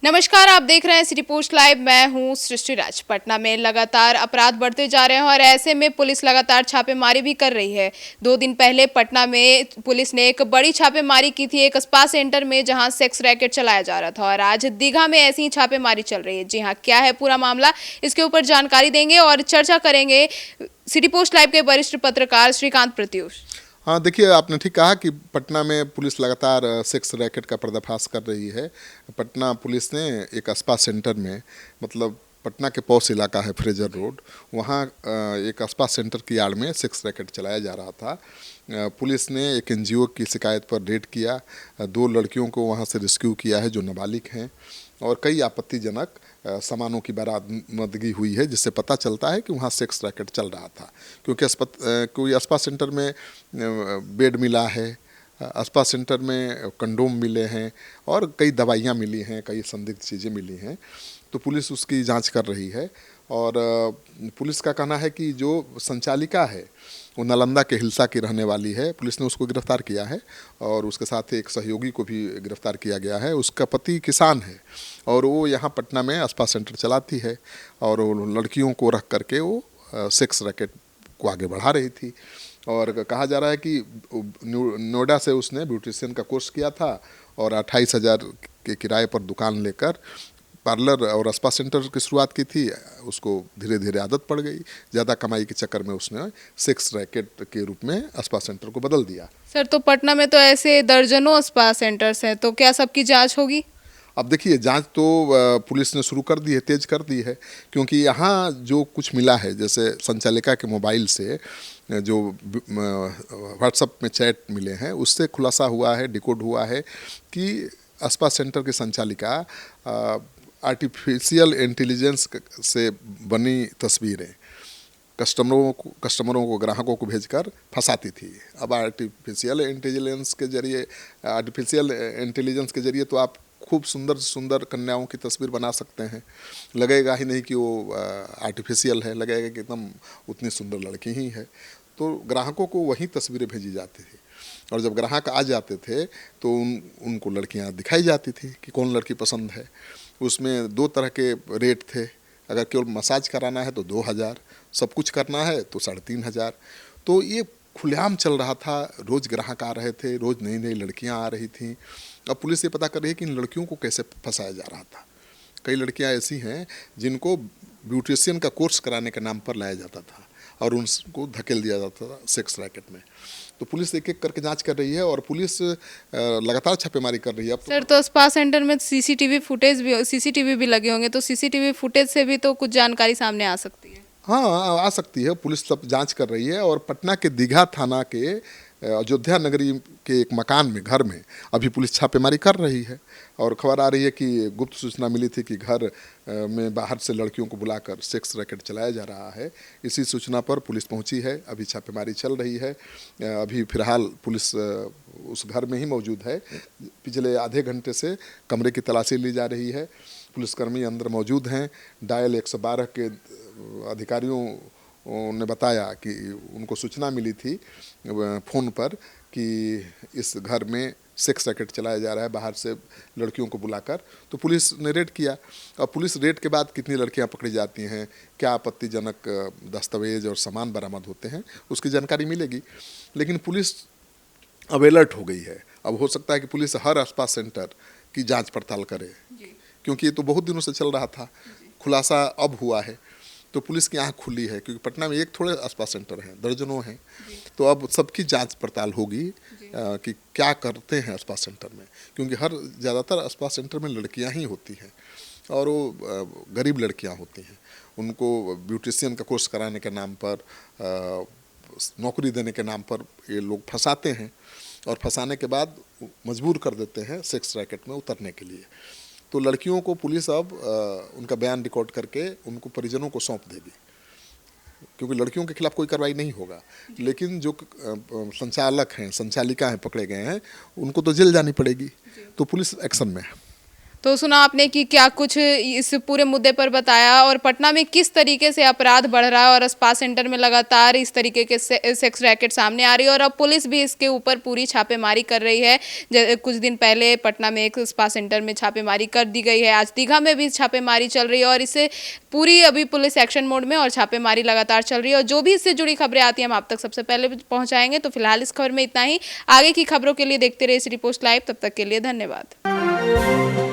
नमस्कार, आप देख रहे हैं सिटी पोस्ट लाइव। मैं हूं सृष्टि राज। पटना में लगातार अपराध बढ़ते जा रहे हैं और ऐसे में पुलिस लगातार छापेमारी भी कर रही है। 2 दिन पहले पटना में पुलिस ने एक बड़ी छापेमारी की थी एक स्पा सेंटर में, जहां सेक्स रैकेट चलाया जा रहा था। और आज दीघा में ऐसी ही छापेमारी चल रही है। जी हाँ, क्या है पूरा मामला, इसके ऊपर जानकारी देंगे और चर्चा करेंगे सिटी पोस्ट लाइव के वरिष्ठ पत्रकार श्रीकांत प्रत्युष। हाँ, देखिए, आपने ठीक कहा कि पटना में पुलिस लगातार सेक्स रैकेट का पर्दाफाश कर रही है। पटना पुलिस ने एक स्पा सेंटर में, मतलब पटना के पॉश इलाका है फ्रेजर रोड, वहाँ एक स्पा सेंटर की आड़ में सेक्स रैकेट चलाया जा रहा था। पुलिस ने एक एनजीओ की शिकायत पर रेड किया, 2 लड़कियों को वहाँ से रेस्क्यू किया है जो नाबालिग हैं, और कई आपत्तिजनक सामानों की बरामदगी हुई है, जिससे पता चलता है कि वहाँ सेक्स रैकेट चल रहा था। क्योंकि स्पा सेंटर में बेड मिला है, स्पा सेंटर में कंडोम मिले हैं और कई दवाइयाँ मिली हैं, कई संदिग्ध चीज़ें मिली हैं। तो पुलिस उसकी जांच कर रही है। और पुलिस का कहना है कि जो संचालिका है वो नालंदा के हिल्सा की रहने वाली है। पुलिस ने उसको गिरफ्तार किया है और उसके साथ एक सहयोगी को भी गिरफ्तार किया गया है। उसका पति किसान है और वो यहाँ पटना में स्पा सेंटर चलाती है और वो लड़कियों को रख करके वो सेक्स रैकेट को आगे बढ़ा रही थी। और कहा जा रहा है कि नोएडा से उसने ब्यूटिशियन का कोर्स किया था और 28,000 के किराए पर दुकान लेकर पार्लर और स्पा सेंटर की शुरुआत की थी। उसको धीरे धीरे आदत पड़ गई, ज़्यादा कमाई के चक्कर में उसने सेक्स रैकेट के रूप में स्पा सेंटर को बदल दिया। सर, तो पटना में तो ऐसे दर्जनों स्पा सेंटर्स हैं, तो क्या सबकी जांच होगी? अब देखिए, जांच तो पुलिस ने शुरू कर दी है, तेज कर दी है, क्योंकि यहाँ जो कुछ मिला है, जैसे संचालिका के मोबाइल से जो व्हाट्सएप में चैट मिले हैं, उससे खुलासा हुआ है, डिकोड हुआ है कि स्पा सेंटर की संचालिका आर्टिफिशियल इंटेलिजेंस से बनी तस्वीरें कस्टमरों को ग्राहकों को भेजकर फंसाती थी। अब आर्टिफिशियल इंटेलिजेंस के जरिए तो आप खूब सुंदर सुंदर कन्याओं की तस्वीर बना सकते हैं। लगेगा ही नहीं कि वो आर्टिफिशियल है, लगेगा कि एकदम उतनी सुंदर लड़की ही है। तो ग्राहकों को वही तस्वीरें भेजी जाती थी और जब ग्राहक आ जाते थे तो उनको लड़कियां दिखाई जाती थी कि कौन लड़की पसंद है। उसमें 2 तरह के रेट थे। अगर केवल मसाज कराना है तो 2,000, सब कुछ करना है तो 3,500। तो ये खुलेआम चल रहा था, रोज़ ग्राहक आ रहे थे, रोज़ नई नई लड़कियां आ रही थीं। अब पुलिस ये पता कर रही है कि इन लड़कियों को कैसे फंसाया जा रहा था। कई लड़कियां ऐसी हैं जिनको ब्यूटिशियन का कोर्स कराने के नाम पर लाया जाता था और उनको धकेल दिया जाता था सेक्स रैकेट में। तो पुलिस एक एक करके जांच कर रही है और पुलिस लगातार छापेमारी कर रही है। अब सर, तो स्पा सेंटर में सीसीटीवी भी लगे होंगे, तो सीसीटीवी फुटेज से भी तो कुछ जानकारी सामने आ सकती है। हाँ, आ सकती है। पुलिस सब जांच कर रही है और पटना के दीघा थाना के अयोध्या नगरी के एक मकान में, घर में अभी पुलिस छापेमारी कर रही है। और खबर आ रही है कि गुप्त सूचना मिली थी कि घर में बाहर से लड़कियों को बुलाकर सेक्स रैकेट चलाया जा रहा है। इसी सूचना पर पुलिस पहुंची है, अभी छापेमारी चल रही है। अभी फिलहाल पुलिस उस घर में ही मौजूद है। पिछले आधे घंटे से कमरे की तलाशी ली जा रही है। पुलिसकर्मी अंदर मौजूद हैं। डायल 112 के अधिकारियों ने बताया कि उनको सूचना मिली थी फ़ोन पर कि इस घर में सेक्स रैकेट चलाया जा रहा है बाहर से लड़कियों को बुलाकर। तो पुलिस ने रेड किया। और पुलिस रेड के बाद कितनी लड़कियां पकड़ी जाती हैं, क्या आपत्तिजनक दस्तावेज और सामान बरामद होते हैं, उसकी जानकारी मिलेगी। लेकिन पुलिस अब अलर्ट हो गई है। अब हो सकता है कि पुलिस हर स्पा सेंटर की जाँच पड़ताल करे, क्योंकि ये तो बहुत दिनों से चल रहा था, खुलासा अब हुआ है। तो पुलिस की आंख खुली है, क्योंकि पटना में एक थोड़े स्पा सेंटर हैं, दर्जनों हैं। तो अब सबकी जांच पड़ताल होगी कि क्या करते हैं स्पा सेंटर में, क्योंकि ज़्यादातर स्पा सेंटर में लड़कियां ही होती हैं और वो गरीब लड़कियां होती हैं। उनको ब्यूटिशियन का कोर्स कराने के नाम पर, नौकरी देने के नाम पर ये लोग फंसाते हैं और फंसाने के बाद मजबूर कर देते हैं सेक्स रैकेट में उतरने के लिए। तो लड़कियों को पुलिस अब उनका बयान रिकॉर्ड करके उनको परिजनों को सौंप देगी, क्योंकि लड़कियों के खिलाफ कोई कार्रवाई नहीं होगा। लेकिन जो संचालक हैं, संचालिका हैं, पकड़े गए हैं, उनको तो जेल जानी पड़ेगी। तो पुलिस एक्शन में है। तो सुना आपने कि क्या कुछ इस पूरे मुद्दे पर बताया और पटना में किस तरीके से अपराध बढ़ रहा है और स्पा सेंटर में लगातार इस तरीके के सेक्स रैकेट सामने आ रही है और अब पुलिस भी इसके ऊपर पूरी छापेमारी कर रही है। कुछ दिन पहले पटना में एक स्पा सेंटर में छापेमारी कर दी गई है, आज दीघा में भी छापेमारी चल रही है और इससे पूरी अभी पुलिस एक्शन मोड में और छापेमारी लगातार चल रही है और जो भी इससे जुड़ी खबरें आती हैं हम आप तक सबसे पहले पहुंचाएंगे। तो फिलहाल इस खबर में इतना ही। आगे की खबरों के लिए देखते रहिए सिटी पोस्ट लाइव। तब तक के लिए धन्यवाद।